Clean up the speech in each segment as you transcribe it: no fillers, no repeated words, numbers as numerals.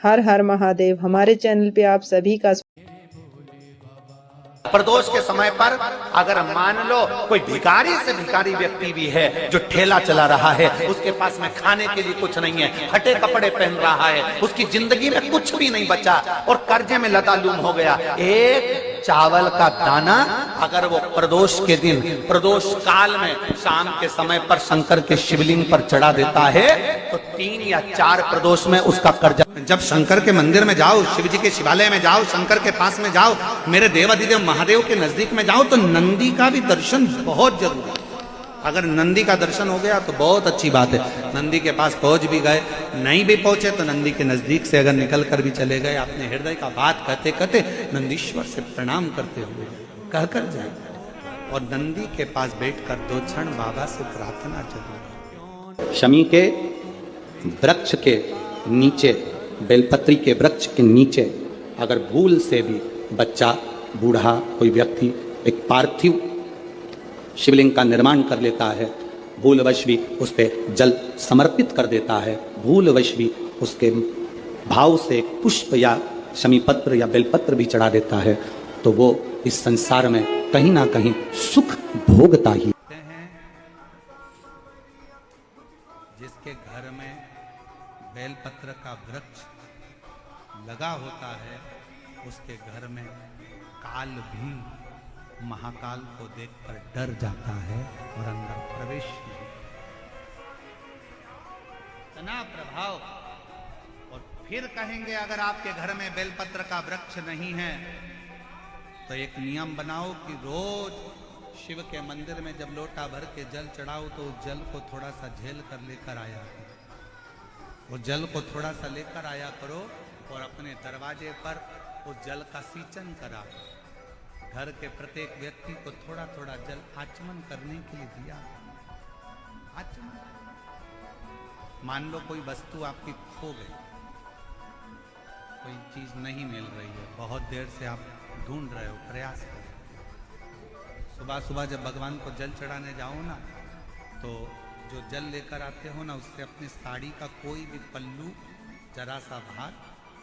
हर हर महादेव। हमारे चैनल पे आप सभी का प्रदोष के समय पर अगर मान लो कोई भिखारी से भिखारी व्यक्ति भी है जो ठेला चला रहा है, उसके पास में खाने के लिए कुछ नहीं है, फटे कपड़े पहन रहा है, उसकी जिंदगी में कुछ भी नहीं बचा और कर्जे में लतालूम हो गया, एक चावल का दाना अगर वो प्रदोष के दिन, प्रदोष काल में शाम के समय पर शंकर के शिवलिंग पर चढ़ा देता है तो 3 या 4 प्रदोष में उसका कर्जा। जब शंकर के मंदिर में जाओ, शिव जी के शिवालय में जाओ, शंकर के पास में जाओ, मेरे देवाधिदेव महादेव के नजदीक में जाओ तो नंदी का भी दर्शन बहुत जरूरी है। अगर नंदी का दर्शन हो गया तो बहुत अच्छी बात है। नंदी के पास पहुंच भी गए, नहीं भी पहुंचे तो नंदी के नजदीक से अगर निकल कर भी चले गए, अपने हृदय का बात कहते कहते नंदीश्वर से प्रणाम करते हुए कहकर जाए और नंदी के पास बैठकर 2 क्षण बाबा से प्रार्थना जरूर। शमी के वृक्ष के नीचे, बेलपत्री के वृक्ष के नीचे अगर भूल से भी बच्चा, बूढ़ा, कोई व्यक्ति एक पार्थिव शिवलिंग का निर्माण कर लेता है, भूलवश भी उस पर जल समर्पित कर देता है, भूलवश भी उसके भाव से पुष्प या शमीपत्र या बेलपत्र भी चढ़ा देता है, तो वो इस संसार में कहीं ना कहीं सुख भोगता ही है। जिसके घर में बेलपत्र का वृक्ष लगा होता है, उसके घर में काल भी महाकाल को देखकर डर जाता है और अंदर प्रवेश नहीं। इतना प्रभाव। और फिर कहेंगे अगर आपके घर में बेलपत्र का वृक्ष नहीं है तो एक नियम बनाओ कि रोज शिव के मंदिर में जब लोटा भर के जल चढ़ाओ तो उस जल को थोड़ा सा झेल कर लेकर आया करो। उस जल को थोड़ा सा लेकर आया करो और अपने दरवाजे पर उस जल का सिंचन करा। घर के प्रत्येक व्यक्ति को थोड़ा थोड़ा जल आचमन करने के लिए दिया। आचमन। मान लो कोई वस्तु आपकी खो गई, कोई चीज नहीं मिल रही है, बहुत देर से आप ढूंढ रहे हो, प्रयास कर रहे हो। सुबह सुबह जब भगवान को जल चढ़ाने जाओ ना, तो जो जल लेकर आते हो ना, उससे अपनी साड़ी का कोई भी पल्लू, जरा सा भाग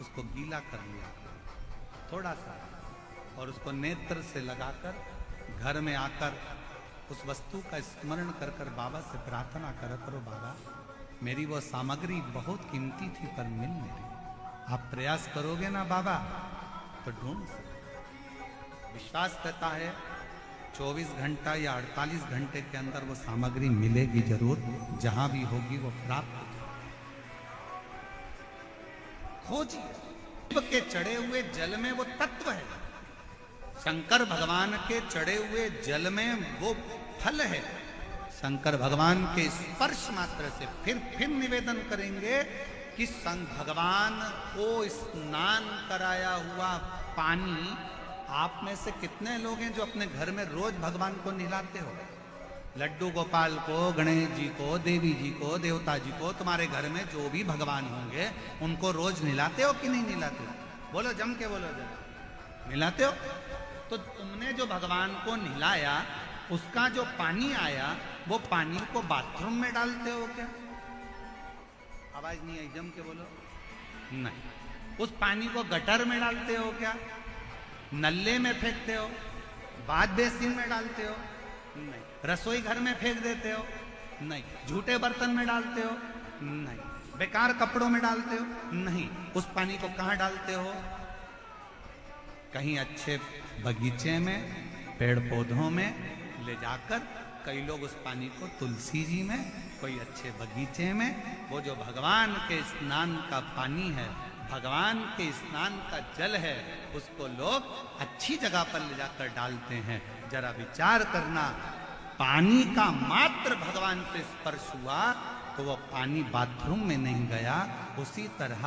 उसको गीला कर लिया थोड़ा सा, और उसको नेत्र से लगाकर घर में आकर उस वस्तु का स्मरण कर कर बाबा से प्रार्थना करो, बाबा मेरी वो सामग्री बहुत कीमती थी पर मिल नहीं रही। आप प्रयास करोगे ना बाबा तो ढूंढ सकते। विश्वास करता है 24 घंटा या 48 घंटे के अंदर वो सामग्री मिलेगी जरूर, जहां भी होगी वो प्राप्त हो जाएगी। खोजिए के चढ़े हुए जल में वो तत्व है, शंकर भगवान के चढ़े हुए जल में वो फल है। शंकर भगवान के स्पर्श मात्र से फिर निवेदन करेंगे कि भगवान को स्नान कराया हुआ पानी, आप में से कितने लोग हैं जो अपने घर में रोज भगवान को नहलाते हो? लड्डू गोपाल को, गणेश जी को, देवी जी को, देवता जी को, तुम्हारे घर में जो भी भगवान होंगे उनको रोज नहलाते हो कि नहीं नहलाते हो? बोलो, जम के बोलो, जम नहलाते हो। तो तुमने जो भगवान को नहलाया, उसका जो पानी आया, वो पानी को बाथरूम में डालते हो क्या? आवाज नहीं आई, जम के बोलो। नहीं। उस पानी को गटर में डालते हो क्या? नल्ले में फेंकते हो? बाथ बेसिन में डालते हो? नहीं। रसोई घर में फेंक देते हो? नहीं। झूठे बर्तन में डालते हो? नहीं। बेकार कपड़ों में डालते हो? नहीं। उस पानी को कहाँ डालते हो? कहीं अच्छे बगीचे में, पेड़ पौधों में ले जाकर, कई लोग उस पानी को तुलसी जी में, कोई अच्छे बगीचे में, वो जो भगवान के स्नान का पानी है, भगवान के स्नान का जल है, उसको लोग अच्छी जगह पर ले जाकर डालते हैं। जरा विचार करना, पानी का मात्र भगवान से स्पर्श हुआ तो वो पानी बाथरूम में नहीं गया। उसी तरह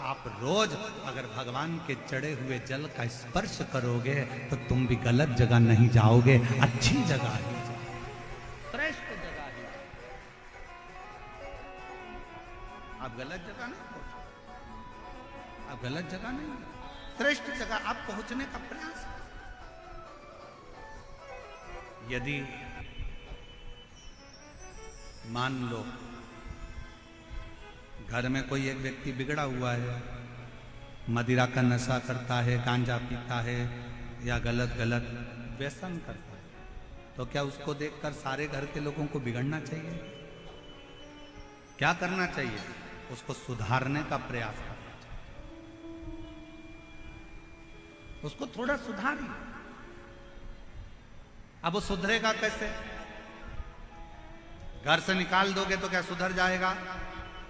आप रोज अगर भगवान के चढ़े हुए जल का स्पर्श करोगे तो तुम भी गलत जगह नहीं जाओगे, अच्छी जगह ही, श्रेष्ठ जगह ही। आप गलत जगह नहीं पहुंचो, आप गलत जगह नहीं, श्रेष्ठ जगह आप पहुंचने का प्रयास। यदि मान लो घर में कोई एक व्यक्ति बिगड़ा हुआ है, मदिरा का नशा करता है, गांजा पीता है या गलत गलत व्यसन करता है, तो क्या उसको देखकर सारे घर के लोगों को बिगड़ना चाहिए? क्या करना चाहिए? उसको सुधारने का प्रयास करना चाहिए। उसको थोड़ा सुधारिए। अब वो सुधरेगा कैसे? घर से निकाल दोगे तो क्या सुधर जाएगा?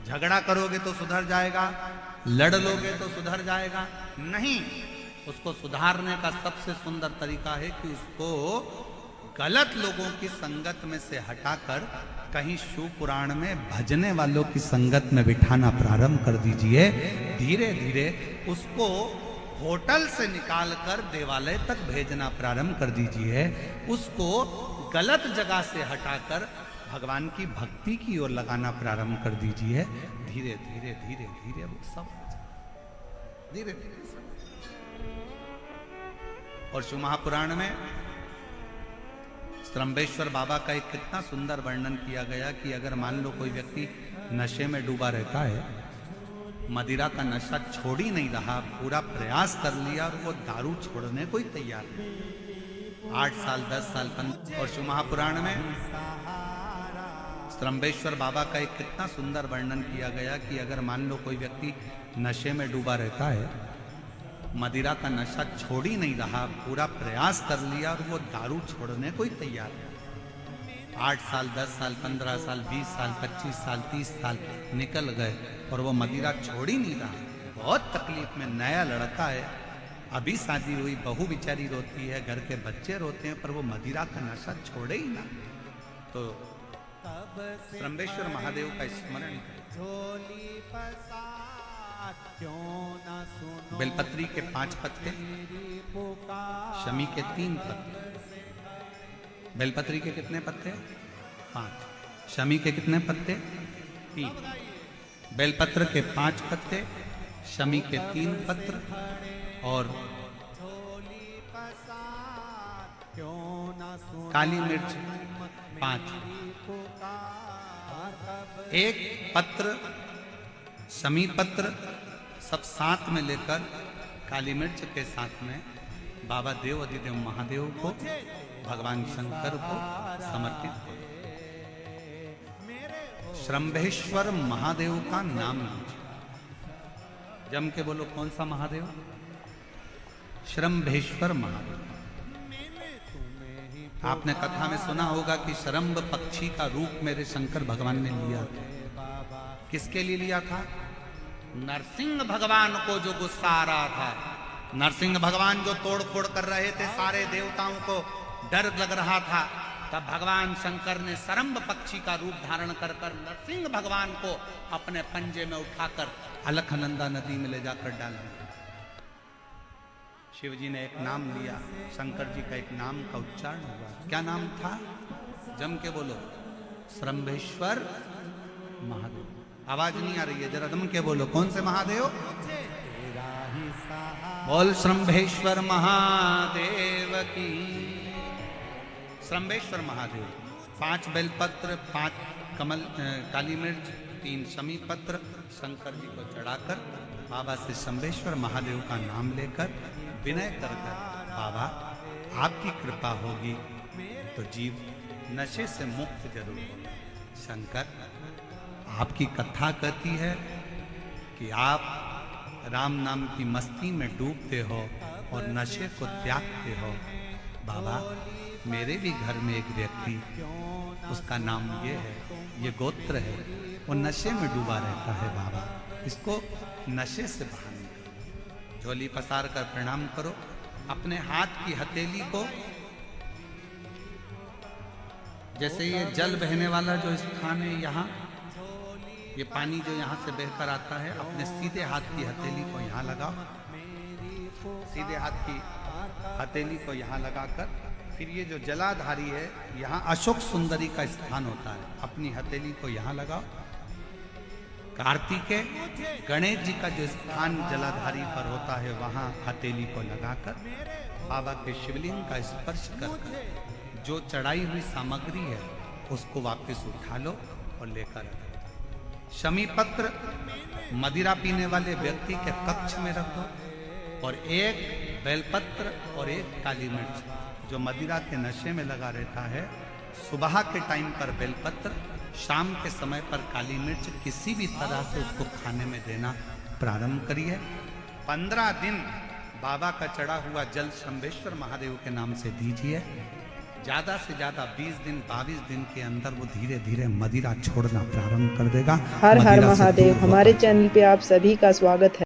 झगड़ा करोगे तो सुधर जाएगा? लड़ लोगे तो सुधर जाएगा? नहीं। उसको सुधारने का सबसे सुंदर तरीका है कि उसको गलत लोगों की संगत में से हटाकर कहीं शिव पुराण में भजने वालों की संगत में बिठाना प्रारंभ कर दीजिए। धीरे धीरे उसको होटल से निकालकर देवालय तक भेजना प्रारंभ कर दीजिए। उसको गलत जगह से हटाकर भगवान की भक्ति की ओर लगाना प्रारंभ कर दीजिए। धीरे धीरे धीरे धीरे वो सब धीरे धीरे सब। और शिव महापुराण में श्रम्भेश्वर बाबा का एक कितना सुंदर वर्णन किया गया कि अगर मान लो कोई व्यक्ति नशे में डूबा रहता है, मदिरा का नशा छोड़ ही नहीं रहा, पूरा प्रयास कर लिया और वो दारू छोड़ने को ही तैयार नहीं, 8 साल 10 साल 15। और शिव महापुराण में श्रम्भेश्वर बाबा का एक कितना सुंदर वर्णन किया गया कि अगर मान लो कोई व्यक्ति नशे में डूबा रहता है, मदिरा का नशा छोड़ ही नहीं रहा, पूरा प्रयास कर लिया और वो दारू छोड़ने को ही तैयार है, 8 साल 10 साल 15 साल 20 साल 25 साल 30 साल निकल गए और वो मदिरा छोड़ ही नहीं रहा। बहुत तकलीफ में, नया लड़का है, अभी शादी हुई, बहू बेचारी रोती है, घर के बच्चे रोते हैं, पर वो मदिरा का नशा छोड़े ही ना। तो श्रम्भेश्वर महादेव का स्मरण करें। बेलपत्री के 5 पत्ते, शमी के 3 पत्ते। बेलपत्री के कितने पत्ते? 5। शमी के कितने पत्ते? 3। बेलपत्र के 5 पत्ते, शमी के 3 पत्र और काली मिर्च 5। एक पत्र, शमी पत्र सब साथ में लेकर काली मिर्च के साथ में बाबा देव अधिदेव महादेव को, भगवान शंकर को समर्पित करो। श्रम्भेश्वर महादेव का नाम लीजिए। जम के बोलो, कौन सा महादेव? श्रम्भेश्वर महादेव। आपने कथा में सुना होगा कि शरम्भ पक्षी का रूप मेरे शंकर भगवान ने लिया था। किसके लिए लिया था? नरसिंह भगवान को जो गुस्सा आ रहा था, नरसिंह भगवान जो तोड़ फोड़ कर रहे थे, सारे देवताओं को डर लग रहा था, तब भगवान शंकर ने शरम्भ पक्षी का रूप धारण कर नरसिंह भगवान को अपने पंजे में उठाकर अलकनंदा नदी में ले जाकर डाल दिया। शिव जी ने एक नाम लिया, शंकर जी का एक नाम का उच्चारण हुआ। क्या नाम था? जम के बोलो, श्रम्भेश्वर महादेव। आवाज नहीं आ रही है, जरा दम के बोलो, कौन से महादेव? बोल श्रम्भेश्वर महादेव की। श्रम्भेश्वर महादेव। 5 बेलपत्र, 5 कमल काली मिर्च, 3 शमी पत्र शंकर जी को चढ़ाकर बाबा से श्रम्भेश्वर महादेव का नाम लेकर विनय कर बाबा आपकी कृपा होगी तो जीव नशे से मुक्त जरूर होगा। शंकर, आपकी कथा कहती है कि आप राम नाम की मस्ती में डूबते हो और नशे को त्यागते हो। बाबा, मेरे भी घर में एक व्यक्ति, उसका नाम ये है, ये गोत्र है, वो नशे में डूबा रहता है। बाबा, इसको नशे से बाहर निकालो। झोली पसार कर प्रणाम करो। अपने हाथ की हथेली को, जैसे ये जल बहने वाला जो स्थान है, यहाँ ये पानी जो यहाँ से बहकर आता है, अपने सीधे हाथ की हथेली को यहाँ लगाओ। सीधे हाथ की हथेली को यहाँ लगाकर फिर ये जो जलाधारी है, यहाँ अशोक सुंदरी का स्थान होता है, अपनी हथेली को यहाँ लगाओ। कार्तिकेय गणेश जी का जो स्थान जलाधारी पर होता है, वहाँ हथेली को लगाकर बाबा के शिवलिंग का स्पर्श कर जो चढ़ाई हुई सामग्री है उसको वापस उठा लो और लेकर शमी पत्र मदिरा पीने वाले व्यक्ति के कक्ष में रख दो, और एक बेलपत्र और एक काली मिर्च। जो मदिरा के नशे में लगा रहता है, सुबह के टाइम पर बेलपत्र, शाम के समय पर काली मिर्च किसी भी तरह से उसको खाने में देना प्रारंभ करिए। 15 दिन बाबा का चढ़ा हुआ जल शंभेश्वर महादेव के नाम से दीजिए। ज्यादा से ज्यादा 20 दिन 22 दिन के अंदर वो धीरे धीरे मदिरा छोड़ना प्रारंभ कर देगा। हर हर मदिरा से महादेव। दूर हमारे होगा। चैनल पे आप सभी का स्वागत है।